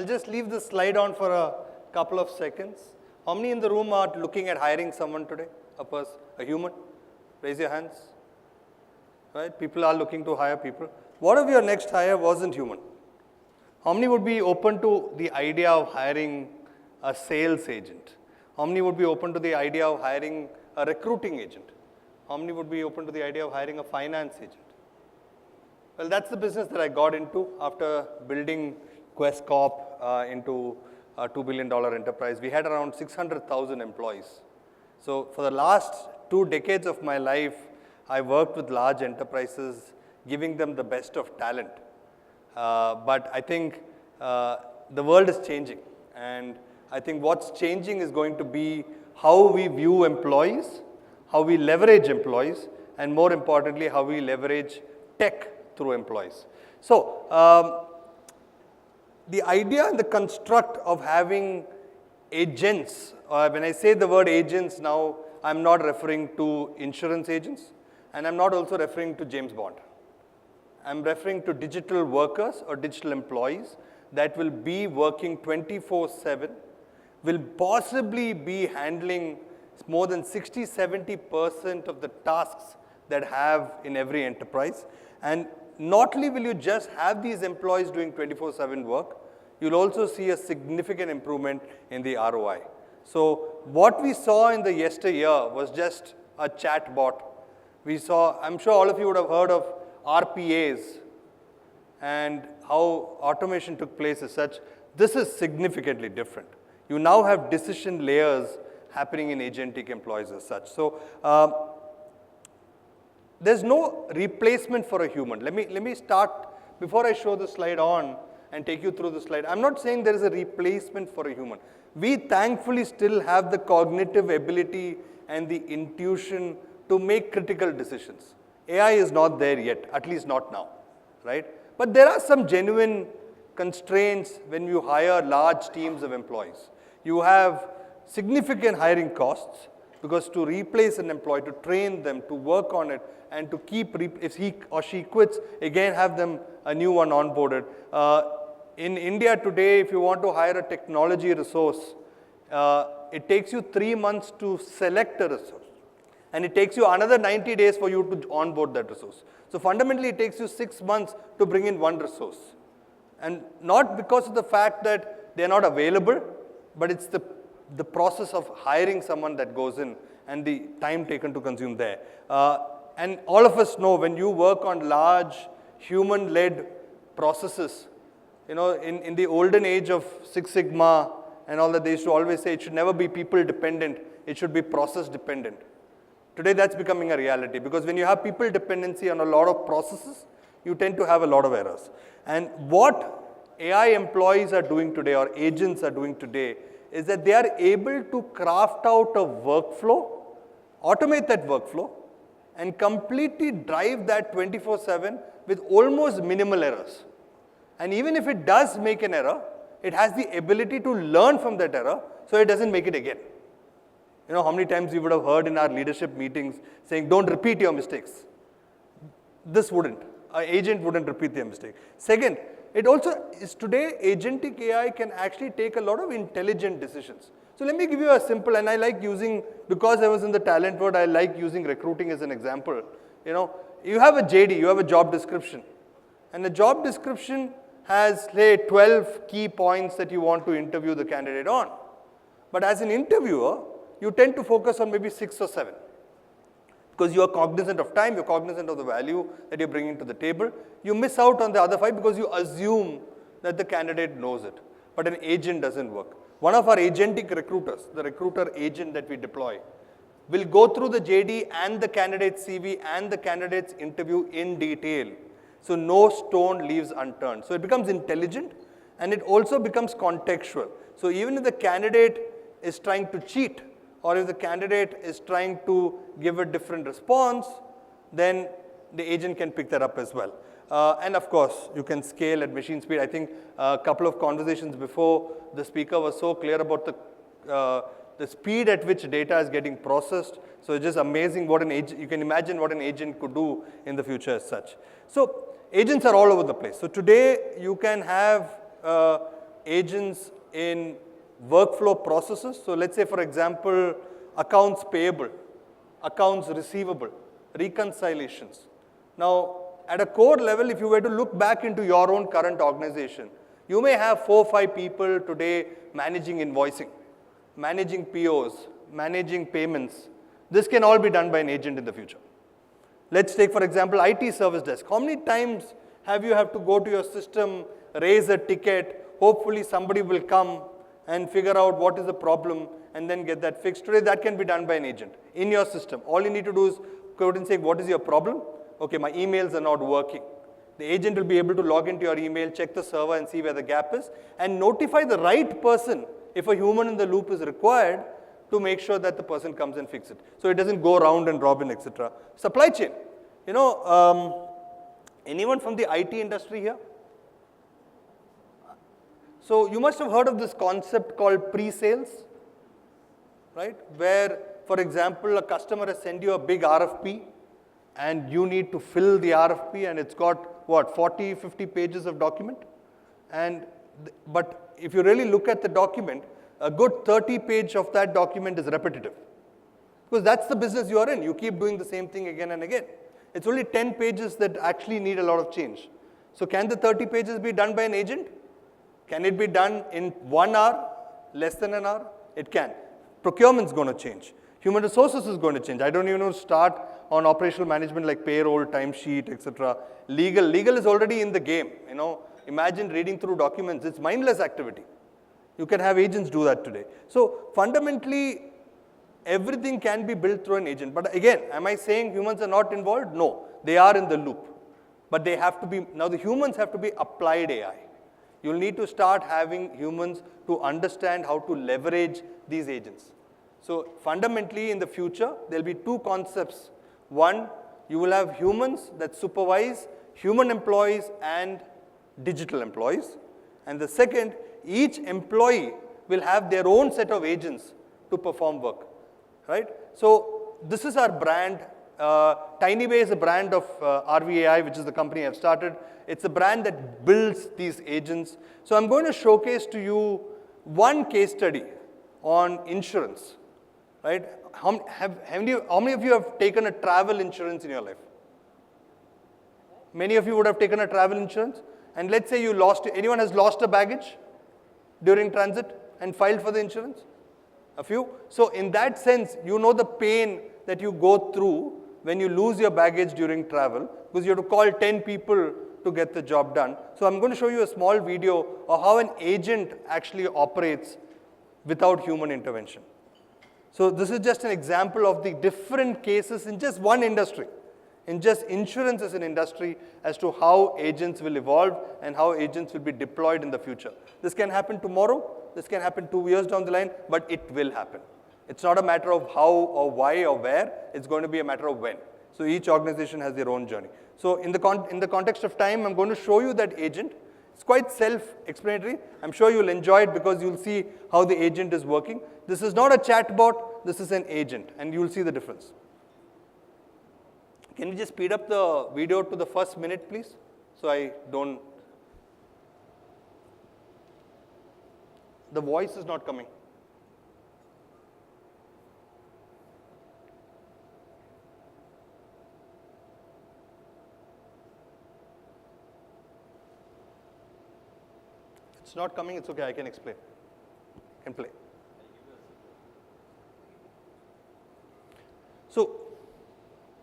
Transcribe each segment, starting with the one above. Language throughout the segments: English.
just leave this slide on for a couple of seconds. How many in the room are looking at hiring someone today? A human? Raise your hands. Right? People are looking to hire people. What if your next hire wasn't human? How many would be open to the idea of hiring a sales agent? How many would be open to the idea of hiring a recruiting agent? How many would be open to the idea of hiring a finance agent? Well, that's the business that I got into after building Quest Corp into a $2 billion enterprise. We had around 600,000 employees. So for the last 2 decades of my life, I worked with large enterprises, giving them the best of talent. But I think the world is changing. And I think what's changing is going to be how we view employees, how we leverage employees, and more importantly, how we leverage tech through employees. So the idea and the construct of having agents, when I say the word agents now, I'm not referring to insurance agents, and I'm not also referring to James Bond. I'm referring to digital workers or digital employees that will be working 24/7, will possibly be handling more than 60-70% of the tasks that have in every enterprise. And not only will you just have these employees doing 24/7 work, you'll also see a significant improvement in the ROI. So what we saw in the yesteryear was just a chat bot. We saw, I'm sure all of you would have heard of RPAs and how automation took place as such. This is significantly different. You now have decision layers happening in agentic employees as such. So there's no replacement for a human. Let me start, before I show the slide on and take you through the slide, I'm not saying there is a replacement for a human. We thankfully still have the cognitive ability and the intuition to make critical decisions. AI is not there yet, at least not now, right? But there are some genuine constraints when you hire large teams of employees. You have significant hiring costs, because to replace an employee, to train them, to work on it, and to keep, if he or she quits, again have them a new one onboarded. In India today, if you want to hire a technology resource, it takes you 3 months to select a resource. And it takes you another 90 days for you to onboard that resource. So fundamentally, it takes you 6 months to bring in one resource. And not because of the fact that they're not available, but it's the process of hiring someone that goes in and the time taken to consume there. And all of us know when you work on large human-led processes, you know, in the olden age of Six Sigma and all that, they used to always say it should never be people-dependent, it should be process-dependent. Today, that's becoming a reality, because when you have people dependency on a lot of processes, you tend to have a lot of errors. And what AI employees are doing today, or agents are doing today, is that they are able to craft out a workflow, automate that workflow, and completely drive that 24/7 with almost minimal errors. And even if it does make an error, it has the ability to learn from that error, so it doesn't make it again. You know, how many times we would have heard in our leadership meetings saying, don't repeat your mistakes. This wouldn't. An agent wouldn't repeat their mistake. Second, it also is today, agentic AI can actually take a lot of intelligent decisions. So let me give you a simple, and I like using, because I was in the talent world, I like using recruiting as an example. You know, you have a JD, you have a job description. And the job description has, say, 12 key points that you want to interview the candidate on. But as an interviewer, you tend to focus on maybe 6 or 7. Because you are cognizant of time, you're cognizant of the value that you're bringing to the table. You miss out on the other 5 because you assume that the candidate knows it. But an agent doesn't work. One of our agentic recruiters, the recruiter agent that we deploy, will go through the JD and the candidate's CV and the candidate's interview in detail. So no stone leaves unturned. So it becomes intelligent, and it also becomes contextual. So even if the candidate is trying to cheat, or if the candidate is trying to give a different response, then the agent can pick that up as well. And of course, you can scale at machine speed. I think a couple of conversations before, the speaker was so clear about the speed at which data is getting processed. So it's just amazing what an agent, you can imagine what an agent could do in the future as such. So agents are all over the place. So today, you can have agents in workflow processes. So let's say, for example, accounts payable, accounts receivable, reconciliations. Now, at a core level, if you were to look back into your own current organization, you may have 4 or 5 people today managing invoicing, managing POs, managing payments. This can all be done by an agent in the future. Let's take, for example, IT service desk. How many times have you to go to your system, raise a ticket, hopefully somebody will come and figure out what is the problem and then get that fixed? Today, that can be done by an agent in your system. All you need to do is go and say, what is your problem? Okay, my emails are not working. The agent will be able to log into your email, check the server and see where the gap is, and notify the right person if a human in the loop is required to make sure that the person comes and fix it. So it doesn't go round and robin, etc. Supply chain. Anyone from the IT industry here? So you must have heard of this concept called pre-sales, right? Where, for example, a customer has sent you a big RFP and you need to fill the RFP and it's got, what, 40, 50 pages of document? But if you really look at the document, a good 30 page of that document is repetitive. Because that's the business you are in. You keep doing the same thing again and again. It's only 10 pages that actually need a lot of change. So can the 30 pages be done by an agent? Can it be done in 1 hour, less than an hour? It can. Procurement's going to change. Human resources is going to change. I don't even know start on operational management like payroll, timesheet, etc. Legal is already in the game. Imagine reading through documents. It's mindless activity. You can have agents do that today. So fundamentally, everything can be built through an agent. But again, am I saying humans are not involved? No, they are in the loop. But they have to be, now the humans have to be applied AI. You'll need to start having humans to understand how to leverage these agents. So fundamentally in the future, there'll be 2 concepts. One, you will have humans that supervise human employees and digital employees. And the second, each employee will have their own set of agents to perform work, right? So this is our brand. TinyWay is a brand of RVAI, which is the company I've started. It's a brand that builds these agents. So I'm going to showcase to you one case study on insurance, right? How many of you have taken a travel insurance in your life? Many of you would have taken a travel insurance. And let's say anyone has lost a baggage during transit and filed for the insurance? A few. So in that sense, you know the pain that you go through when you lose your baggage during travel, because you have to call 10 people to get the job done. So I'm going to show you a small video of how an agent actually operates without human intervention. So this is just an example of the different cases in just one industry, in just insurance as an industry, as to how agents will evolve and how agents will be deployed in the future. This can happen tomorrow, this can happen 2 years down the line, but it will happen. It's not a matter of how or why or where, it's going to be a matter of when. So each organization has their own journey. So in the context of time, I'm going to show you that agent. It's quite self-explanatory. I'm sure you'll enjoy it because you'll see how the agent is working. This is not a chatbot, this is an agent, and you'll see the difference. Can we just speed up the video to the first minute, please? So I don't... The voice is not coming. It's not coming, it's okay, I can explain. I can play.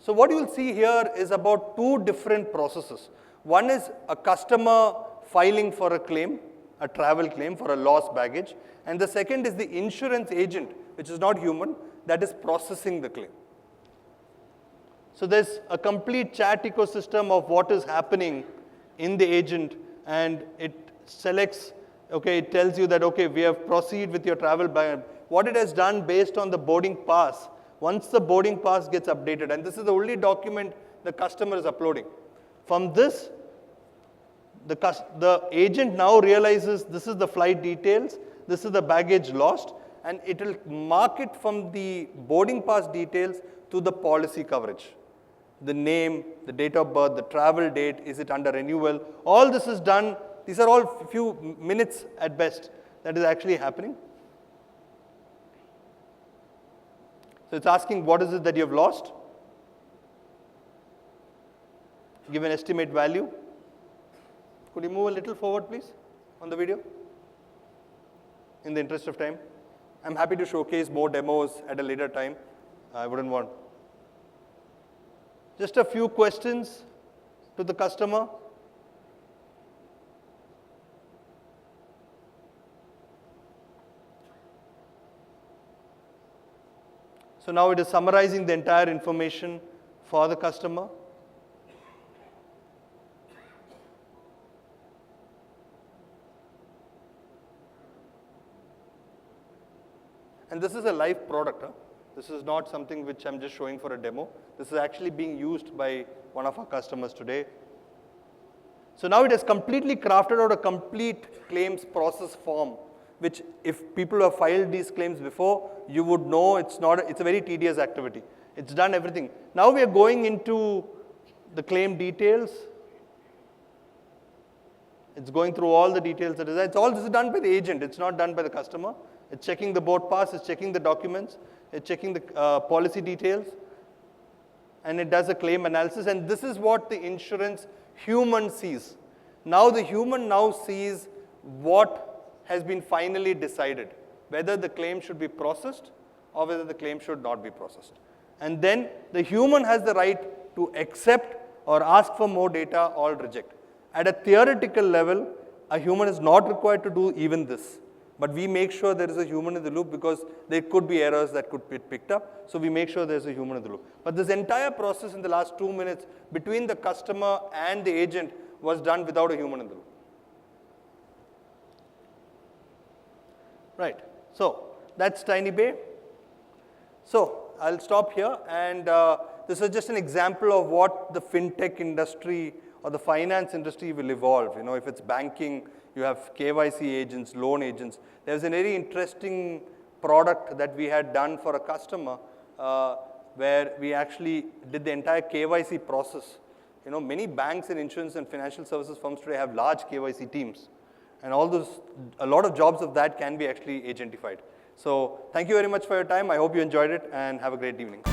So what you'll see here is about 2 different processes. One is a customer filing for a claim, a travel claim for a lost baggage. And the second is the insurance agent, which is not human, that is processing the claim. So there's a complete chat ecosystem of what is happening in the agent, and it selects, okay, it tells you that, okay, we have proceed with your travel bag. What it has done based on the boarding pass, once the boarding pass gets updated, and this is the only document the customer is uploading. From this, the agent now realizes this is the flight details, this is the baggage lost, and it will mark it from the boarding pass details to the policy coverage. The name, the date of birth, the travel date, is it under renewal? All this is done. These are all few minutes at best that is actually happening. So it's asking what is it that you have lost. Give an estimate value. Could you move a little forward, please, on the video? In the interest of time. I'm happy to showcase more demos at a later time. I wouldn't want. Just a few questions to the customer. So now it is summarizing the entire information for the customer. And this is a live product. This is not something which I'm just showing for a demo. This is actually being used by one of our customers today. So now it has completely crafted out a complete claims process form, which if people have filed these claims before, you would know it's a very tedious activity. It's done everything. Now we are going into the claim details. It's going through all the details that is there. This is done by the agent. It's not done by the customer. It's checking the board pass, it's checking the documents, it's checking the policy details, and it does a claim analysis. And this is what the insurance human sees. Now the human now sees what has been finally decided, whether the claim should be processed or whether the claim should not be processed. And then the human has the right to accept or ask for more data or reject. At a theoretical level, a human is not required to do even this. But we make sure there is a human in the loop because there could be errors that could be picked up. So we make sure there is a human in the loop. But this entire process in the last 2 minutes between the customer and the agent was done without a human in the loop. Right. So that's Tiny Bay. So I'll stop here. And this is just an example of what the fintech industry or the finance industry will evolve. You know, if it's banking, you have KYC agents, loan agents. There's a very interesting product that we had done for a customer where we actually did the entire KYC process. You know, many banks and insurance and financial services firms today have large KYC teams. And a lot of jobs of that can be actually agentified. So thank you very much for your time. I hope you enjoyed it and have a great evening.